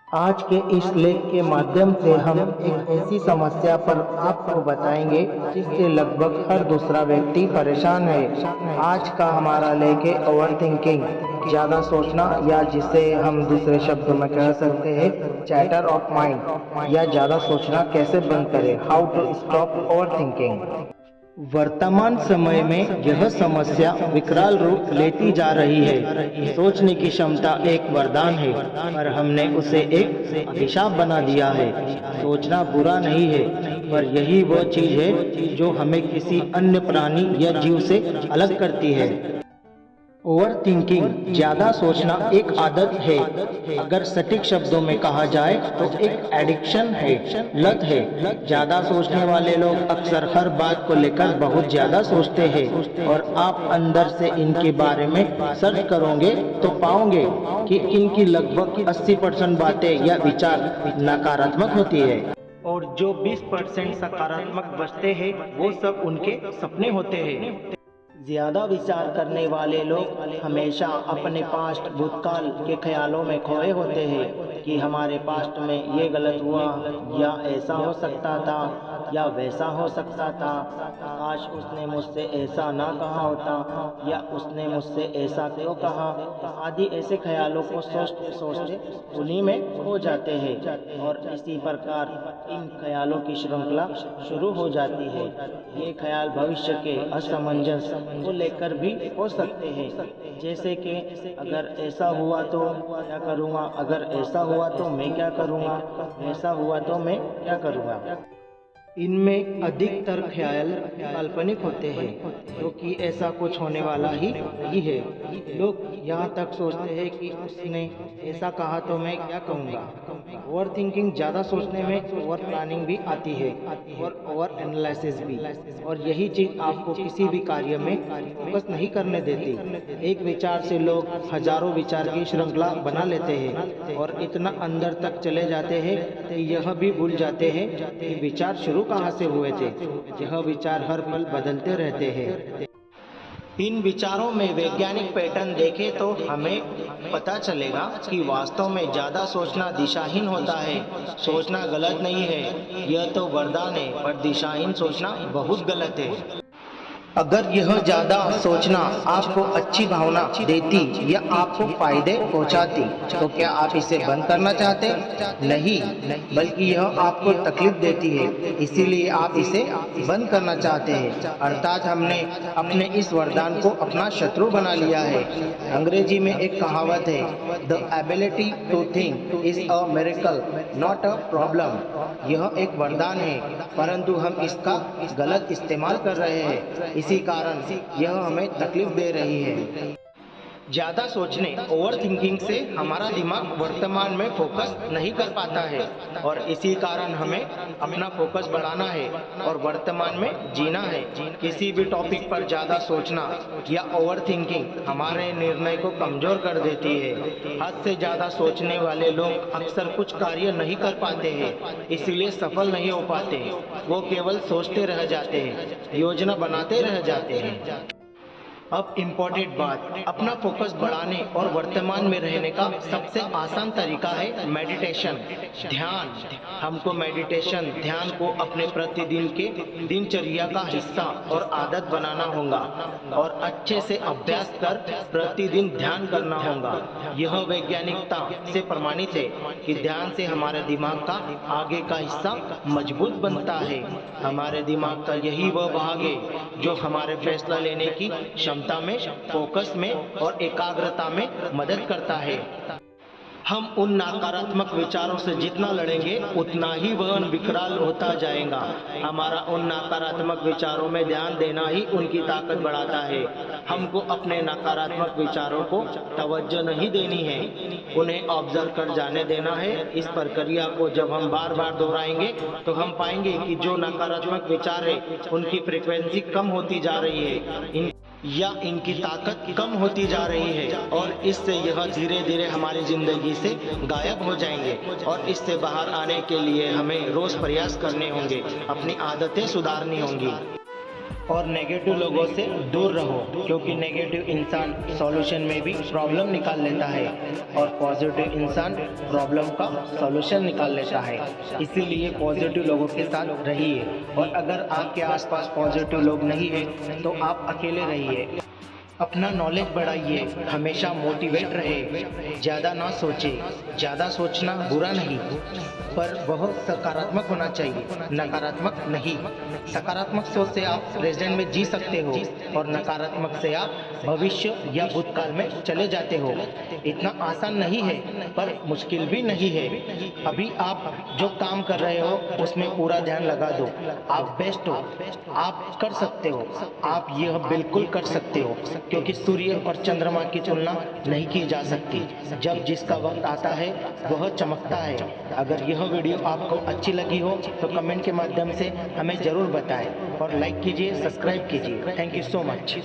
आज के इस लेख के माध्यम से हम एक ऐसी समस्या पर आपको बताएंगे जिससे लगभग हर दूसरा व्यक्ति परेशान है। आज का हमारा लेख है ओवर थिंकिंग, ज़्यादा सोचना, या जिसे हम दूसरे शब्दों में कह सकते हैं चैटर ऑफ माइंड, या ज़्यादा सोचना कैसे बंद करें, how to stop over thinking. वर्तमान समय में यह समस्या विकराल रूप लेती जा रही है। सोचने की क्षमता एक वरदान है, पर हमने उसे एक अभिशाप बना दिया है। सोचना बुरा नहीं है, पर यही वह चीज है जो हमें किसी अन्य प्राणी या जीव से अलग करती है। ओवर थिंकिंग, ज्यादा सोचना एक आदत है। अगर सटीक शब्दों में कहा जाए तो एक एडिक्शन है, लत है। ज्यादा सोचने वाले लोग अक्सर हर बात को लेकर बहुत ज्यादा सोचते हैं, और आप अंदर से इनके बारे में सर्च करोगे तो पाओगे कि इनकी लगभग 80% बातें या विचार नकारात्मक होती है, और जो 20% सकारात्मक बचते हैं वो सब उनके सपने होते हैं। ज्यादा विचार करने वाले लोग हमेशा अपने पास्ट भूतकाल के ख्यालों में खोए होते हैं कि हमारे पास्ट में ये गलत हुआ, या ऐसा हो सकता था, या वैसा हो सकता था, काश उसने मुझसे ऐसा ना कहा होता, या उसने मुझसे ऐसा क्यों कहा, आदि ऐसे ख्यालों को सोचते सोचते उन्हीं में खो जाते हैं, और इसी प्रकार इन ख्यालों की श्रृंखला शुरू हो जाती है। ये ख्याल भविष्य के असमंजस को लेकर भी हो सकते हैं, जैसे कि अगर ऐसा हुआ तो क्या करूँगा, अगर ऐसा हुआ तो मैं क्या करूँगा, ऐसा हुआ तो मैं क्या करूँगा। इनमें अधिकतर ख्याल काल्पनिक होते हैं, क्योंकि ऐसा कुछ होने वाला ही नहीं है। लोग यहाँ तक सोचते हैं कि उसने ऐसा कहा तो मैं क्या कहूँगा। ओवर थिंकिंग, ज़्यादा सोचने में ओवर प्लानिंग भी आती है, और ओवर एनालिसिस भी, और यही चीज़ आपको किसी भी कार्य में फोकस नहीं करने देती। एक विचार से लोग हजारों विचार की श्रृंखला बना लेते हैं, और इतना अंदर तक चले जाते हैं कि यह भी भूल जाते हैं कि विचार शुरू कहाँ से हुए थे। यह विचार हर पल बदलते रहते हैं। इन विचारों में वैज्ञानिक पैटर्न देखें तो हमें पता चलेगा कि वास्तव में ज़्यादा सोचना दिशाहीन होता है। सोचना गलत नहीं है, यह तो वरदान है, पर दिशाहीन सोचना बहुत गलत है। अगर यह ज़्यादा सोचना आपको अच्छी भावना देती या आपको फायदे पहुंचाती, तो क्या आप इसे बंद करना चाहते? नहीं, बल्कि यह आपको तकलीफ देती है, इसीलिए आप इसे बंद करना चाहते हैं। अर्थात हमने अपने इस वरदान को अपना शत्रु बना लिया है। अंग्रेजी में एक कहावत है, the ability to think is a miracle not a problem. यह एक वरदान है, परंतु हम इसका गलत इस्तेमाल कर रहे हैं, इसी कारण यह हमें तकलीफ दे रही है। ज़्यादा सोचने, ओवर थिंकिंग से हमारा दिमाग वर्तमान में फोकस नहीं कर पाता है, और इसी कारण हमें अपना फोकस बढ़ाना है और वर्तमान में जीना है। किसी भी टॉपिक पर ज़्यादा सोचना या ओवर थिंकिंग हमारे निर्णय को कमज़ोर कर देती है। हद से ज़्यादा सोचने वाले लोग अक्सर कुछ कार्य नहीं कर पाते हैं, इसलिए सफल नहीं हो पाते। वो केवल सोचते रह जाते हैं, योजना बनाते रह जाते हैं। अब इम्पोर्टेंट बात, अपना फोकस बढ़ाने और वर्तमान में रहने का सबसे आसान तरीका है मेडिटेशन, ध्यान। हमको मेडिटेशन, ध्यान को अपने प्रतिदिन के दिनचर्या का हिस्सा और आदत बनाना होगा, और अच्छे से अभ्यास कर प्रतिदिन ध्यान करना होगा। यह वैज्ञानिकता से प्रमाणित है कि ध्यान से हमारे दिमाग का आगे का हिस्सा मजबूत बनता है। हमारे दिमाग का यही वह भाग है जो हमारे फैसला लेने की क्षमता में, फोकस में और एकाग्रता में मदद करता है। हम उन नकारात्मक विचारों से जितना लड़ेंगे उतना ही वह विकराल होता जाएगा। हमारा उन नकारात्मक विचारों में ध्यान देना ही उनकी ताकत बढ़ाता है। हमको अपने नकारात्मक विचारों को तवज्जो नहीं देनी है, उन्हें ऑब्जर्व कर जाने देना है। इस प्रक्रिया को जब हम बार बार दोहराएंगे तो हम पाएंगे कि जो नकारात्मक विचार है उनकी फ्रीक्वेंसी कम होती जा रही है, या इनकी ताकत कम होती जा रही है, और इससे यह धीरे धीरे हमारी जिंदगी से गायब हो जाएंगे। और इससे बाहर आने के लिए हमें रोज प्रयास करने होंगे, अपनी आदतें सुधारनी होंगी। और नेगेटिव लोगों से दूर रहो, क्योंकि नेगेटिव इंसान सॉल्यूशन में भी प्रॉब्लम निकाल लेता है और पॉजिटिव इंसान प्रॉब्लम का सॉल्यूशन निकाल लेता है। इसीलिए पॉजिटिव लोगों के साथ रहिए, और अगर आपके आसपास पॉजिटिव लोग नहीं है तो आप अकेले रहिए। अपना नॉलेज बढ़ाइए, हमेशा मोटिवेट रहे, ज़्यादा ना सोचे। ज़्यादा सोचना बुरा नहीं, पर वह सकारात्मक होना चाहिए, नकारात्मक नहीं। सकारात्मक सोच से आप प्रेजेंट में जी सकते हो और नकारात्मक से आप भविष्य या भूतकाल में चले जाते हो। इतना आसान नहीं है, पर मुश्किल भी नहीं है। अभी आप जो काम कर रहे हो उसमें पूरा ध्यान लगा दो। आप बेस्ट हो, आप कर सकते हो, आप यह बिल्कुल कर सकते हो, क्योंकि सूर्य और चंद्रमा की तुलना नहीं की जा सकती। जब जिसका वक्त आता है वह चमकता है। अगर यह वीडियो आपको अच्छी लगी हो तो कमेंट के माध्यम से हमें ज़रूर बताएं और लाइक कीजिए, सब्सक्राइब कीजिए। Thank you so much.